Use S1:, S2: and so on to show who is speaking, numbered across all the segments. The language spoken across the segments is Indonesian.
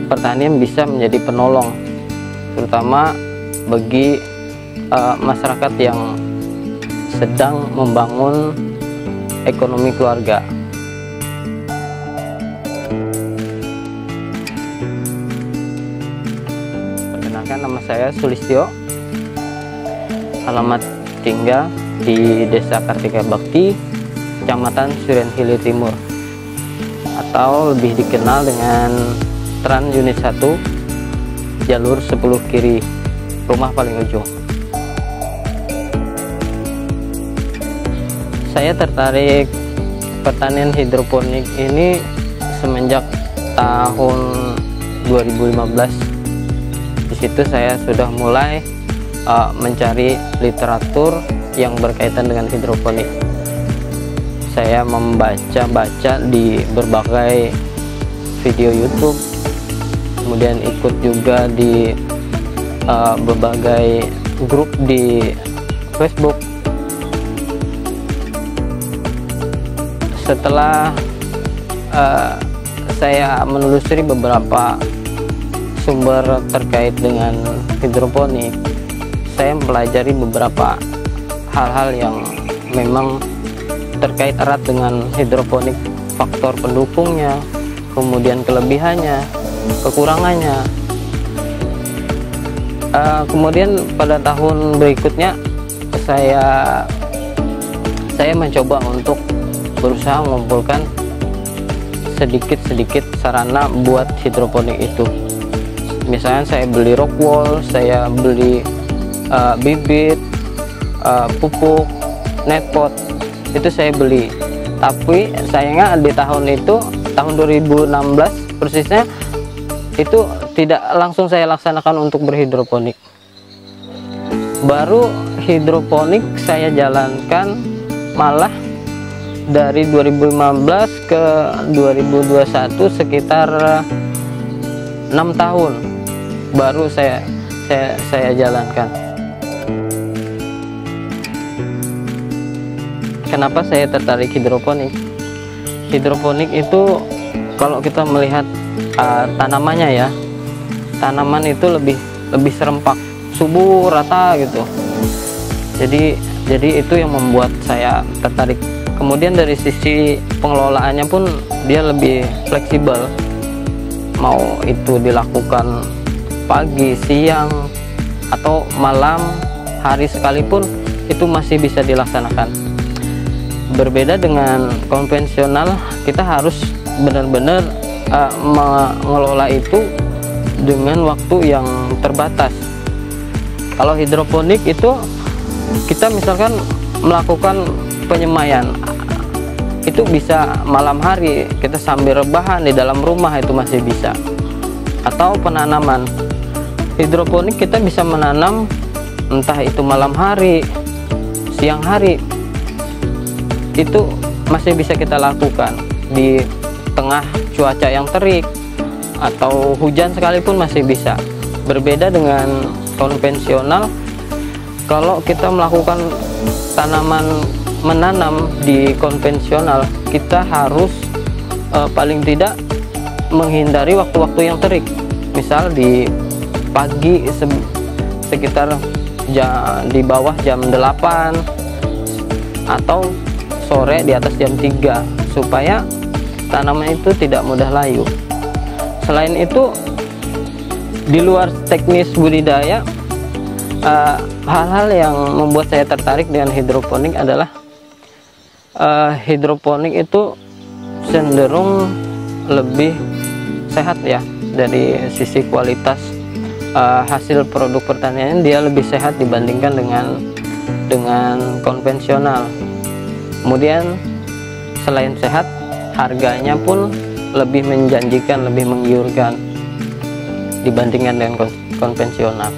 S1: pertanian bisa menjadi penolong, terutama bagi masyarakat yang sedang membangun ekonomi keluarga. Perkenalkan, nama saya Sulistyo, alamat tinggal di Desa Kartika Bakti, Kecamatan Suren Hilir Timur, atau lebih dikenal dengan Trans Unit 1, jalur 10 kiri, rumah paling ujung. Saya tertarik pertanian hidroponik ini semenjak tahun 2015. Di situ saya sudah mulai mencari literatur yang berkaitan dengan hidroponik. Saya membaca di berbagai video YouTube, kemudian ikut juga di berbagai grup di Facebook. Setelah saya menelusuri beberapa sumber terkait dengan hidroponik, saya mempelajari beberapa hal-hal yang memang terkait erat dengan hidroponik, faktor pendukungnya, kemudian kelebihannya, kekurangannya. Kemudian pada tahun berikutnya saya mencoba untuk berusaha mengumpulkan sedikit-sedikit sarana buat hidroponik itu. Misalnya saya beli rock wool, saya beli bibit, pupuk, net pot, itu saya beli. Tapi sayangnya di tahun itu, tahun 2016 persisnya, itu tidak langsung saya laksanakan untuk berhidroponik. Baru hidroponik saya jalankan malah dari 2015 ke 2021, sekitar 6 tahun baru saya jalankan. Kenapa saya tertarik hidroponik? Hidroponik itu kalau kita melihat tanamannya ya, tanaman itu lebih serempak, subur, rata gitu. Jadi itu yang membuat saya tertarik. Kemudian dari sisi pengelolaannya pun dia lebih fleksibel. Mau itu dilakukan pagi, siang, atau malam, hari sekalipun itu masih bisa dilaksanakan. Berbeda dengan konvensional, kita harus benar-benar mengelola itu dengan waktu yang terbatas. Kalau hidroponik itu kita misalkan melakukan penyemaian, itu bisa malam hari, kita sambil rebahan di dalam rumah itu masih bisa. Atau penanaman hidroponik, kita bisa menanam entah itu malam hari, siang hari, itu masih bisa kita lakukan di tengah cuaca yang terik atau hujan sekalipun masih bisa. Berbeda dengan konvensional, kalau kita melakukan menanam di konvensional, kita harus paling tidak menghindari waktu-waktu yang terik. Misal di pagi sekitar di bawah jam 8, atau sore di atas jam 3, supaya tanaman itu tidak mudah layu. Selain itu, di luar teknis budidaya, hal-hal yang membuat saya tertarik dengan hidroponik adalah hidroponik itu cenderung lebih sehat ya, dari sisi kualitas hasil produk pertanian dia lebih sehat dibandingkan dengan konvensional. Kemudian selain sehat, harganya pun lebih menjanjikan, lebih menggiurkan dibandingkan dengan konvensional.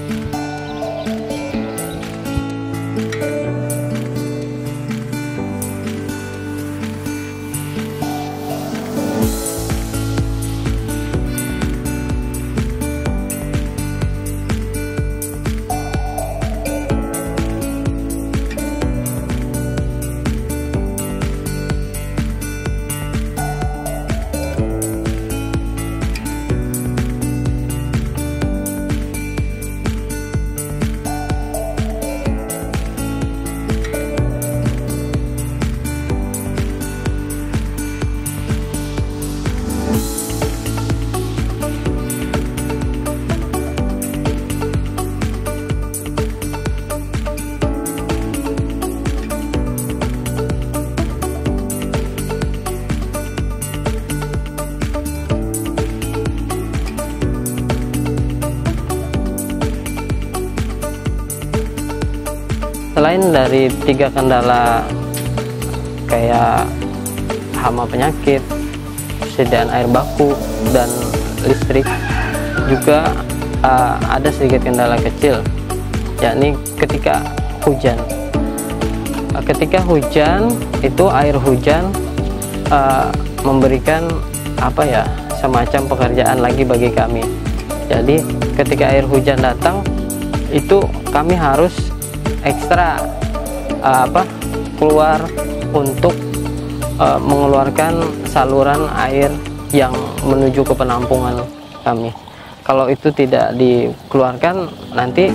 S1: selain dari 3 kendala kayak hama penyakit, persediaan air baku dan listrik, juga ada sedikit kendala kecil, yakni ketika hujan. Ketika hujan itu air hujan memberikan semacam pekerjaan lagi bagi kami. Jadi ketika air hujan datang itu kami harus ekstra keluar untuk mengeluarkan saluran air yang menuju ke penampungan kami. Kalau itu tidak dikeluarkan, nanti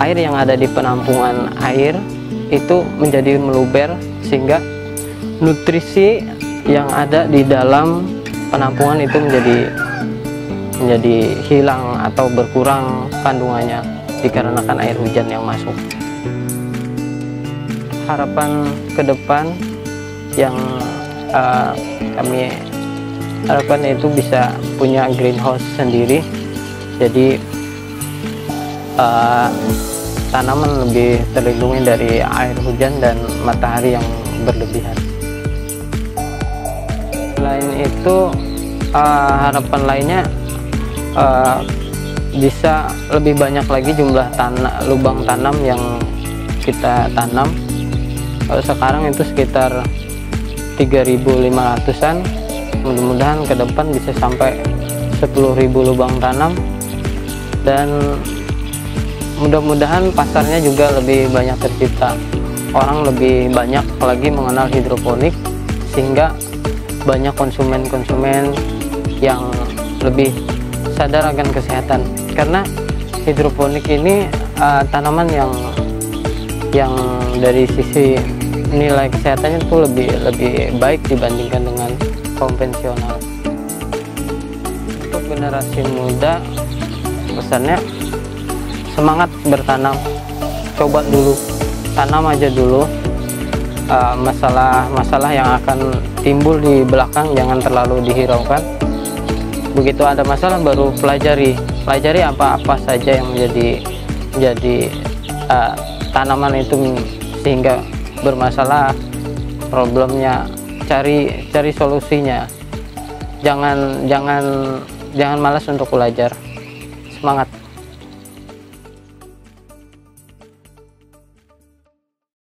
S1: air yang ada di penampungan air itu menjadi meluber, sehingga nutrisi yang ada di dalam penampungan itu menjadi hilang atau berkurang kandungannya dikarenakan air hujan yang masuk. Harapan ke depan yang kami harapkan itu bisa punya greenhouse sendiri, jadi tanaman lebih terlindungi dari air hujan dan matahari yang berlebihan. Selain itu, harapan lainnya bisa lebih banyak lagi jumlah lubang tanam yang kita tanam. Kalau sekarang itu sekitar 3.500-an, mudah-mudahan ke depan bisa sampai 10.000 lubang tanam, dan mudah-mudahan pasarnya juga lebih banyak tercipta. Orang lebih banyak lagi mengenal hidroponik, sehingga banyak konsumen-konsumen yang lebih sadar akan kesehatan. Karena hidroponik ini tanaman yang dari sisi nilai kesehatannya itu lebih baik dibandingkan dengan konvensional. Untuk generasi muda, pesannya semangat bertanam, coba dulu, tanam aja dulu. Masalah yang akan timbul di belakang jangan terlalu dihiraukan. Begitu ada masalah baru pelajari apa saja yang menjadi tanaman itu sehingga bermasalah, problemnya, cari solusinya. Jangan malas untuk belajar. Semangat.